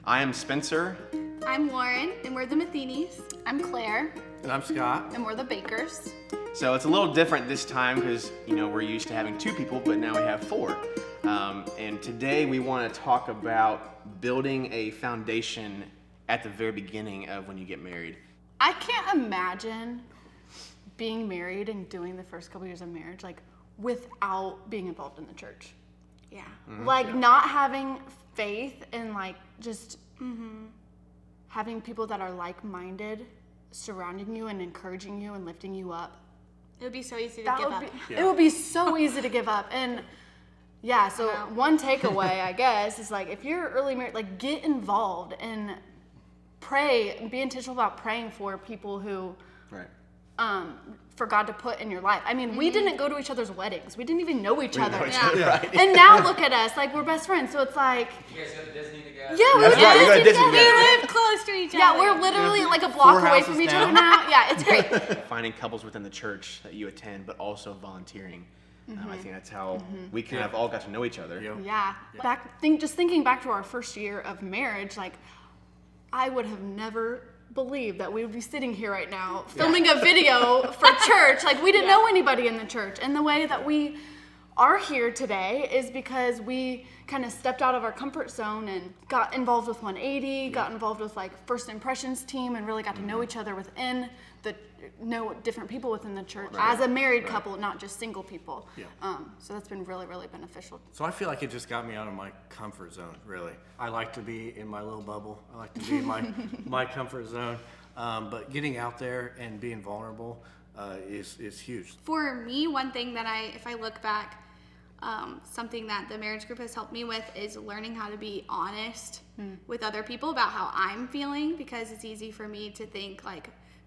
I am Spencer. I'm Lauren, and we're the Mathenys. I'm Claire. And I'm Scott. And we're the Bakers. So it's a little different this time because, we're used to having 2 people, but now we have 4. And today we want to talk about building a foundation at the very beginning of when you get married. I can't imagine being married and doing the first couple years of marriage, without being involved in the church. Yeah. Mm-hmm. Not having faith and, just having people that are like-minded surrounding you and encouraging you and lifting you up. It would be so easy to give up. It would be so easy to give up. And yeah, so one takeaway, I guess, is if you're early married, get involved and pray and be intentional about praying for people who, for God to put in your life. I mean, we didn't go to each other's weddings. We didn't even know each other. Right. And now look at us, we're best friends. So it's You guys go to Disney together? yeah, we That's right, we go to Disney We together. live close to each other. Yeah, we're literally a block 4 away houses from each down. other now. Yeah, it's great. Finding couples within the church that you attend, but also volunteering. I think that's how we kind of all got to know each other. Yep. Yeah. Just thinking back to our first year of marriage, I would have never believed that we would be sitting here right now filming a video for church. We didn't know anybody in the church. And the way that we are here today is because we kind of stepped out of our comfort zone and got involved with 180, got involved with First Impressions team, and really got to know each other within know different people within the church as a married couple, not just single people. Yeah. So that's been really, really beneficial. So I feel like it just got me out of my comfort zone, really. I like to be in my little bubble. I like to be in my comfort zone. But getting out there and being vulnerable is huge. For me, one thing that if I look back, something that the marriage group has helped me with is learning how to be honest with other people about how I'm feeling, because it's easy for me to think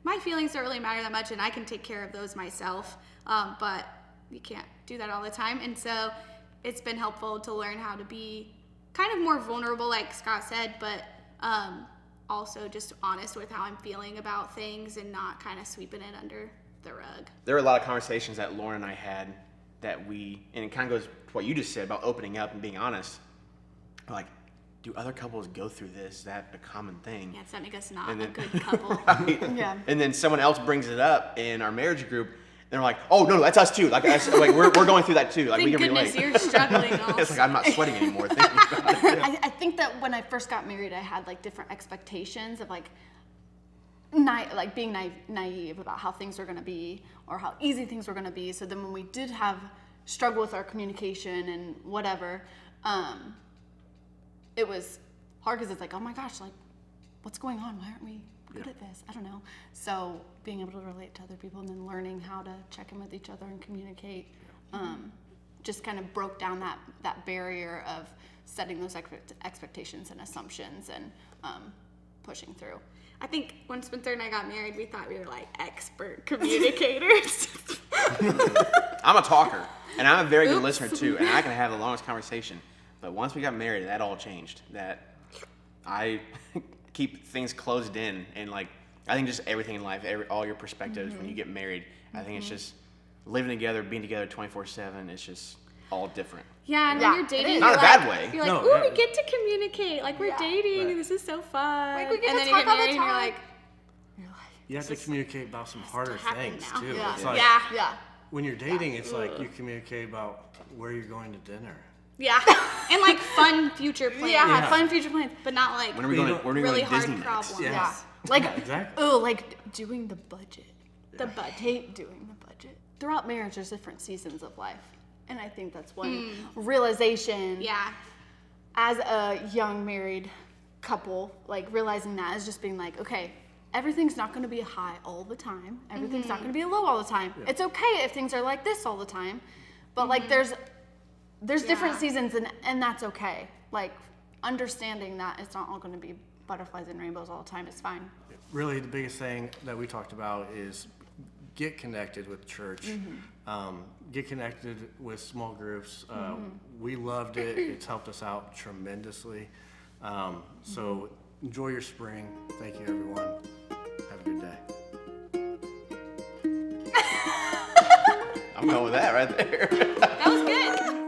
my feelings don't really matter that much and I can take care of those myself, but you can't do that all the time. And so it's been helpful to learn how to be kind of more vulnerable, like Scott said, but also just honest with how I'm feeling about things and not kind of sweeping it under the rug. There were a lot of conversations that Lauren and I had and it kind of goes to what you just said about opening up and being honest. Do other couples go through this? Is that a common thing? Yeah, does that make us not And a then- good couple? Yeah. And then someone else brings it up in our marriage group, and they're like, "Oh no, that's us too. We're going through that too. We Thank can goodness relate." you're struggling also. It's I'm not sweating anymore thinking about it. I think that when I first got married, I had different expectations of being naive about how things were going to be or how easy things were going to be. So then when we did have struggle with our communication and whatever, it was hard because it's oh my gosh, what's going on? Why aren't we good at this? I don't know. So being able to relate to other people and then learning how to check in with each other and communicate just kind of broke down that barrier of setting those expectations and assumptions and pushing through. I think when Spencer and I got married, we thought we were expert communicators. I'm a talker, and I'm a very good listener too, and I can have the longest conversation. But once we got married, that all changed. That I keep things closed in, and I think just everything in life, all your perspectives when you get married, I think it's just living together, being together 24/7. It's just all different. Yeah, and when you're dating, Not you're a bad way. You're No, ooh, yeah. we get to communicate. We're dating, and this is so fun. we get and to then talk you get all the married, and time. you're You have to communicate about some harder happen things now. too. Yeah. It's Yeah. when you're dating, it's you communicate about where you're going to dinner. yeah, and fun future plans. Yeah, fun future plans. but not When are we going to really hard Disney next? problems. Yeah. Exactly. Doing the budget. The budget. Hate doing the budget. Throughout marriage, there's different seasons of life. And I think that's one realization Yeah. as a young married couple, realizing that is just being okay, everything's not going to be high all the time. Everything's not going to be low all the time. Yeah. It's okay if things are like this all the time. But there's different seasons and that's okay. Understanding that it's not all going to be butterflies and rainbows all the time is fine. Really, the biggest thing that we talked about is get connected with church. Get connected with small groups. We loved it. It's helped us out tremendously. So enjoy your spring. Thank you, everyone. Have a good day. I'm going with that right there. That was good.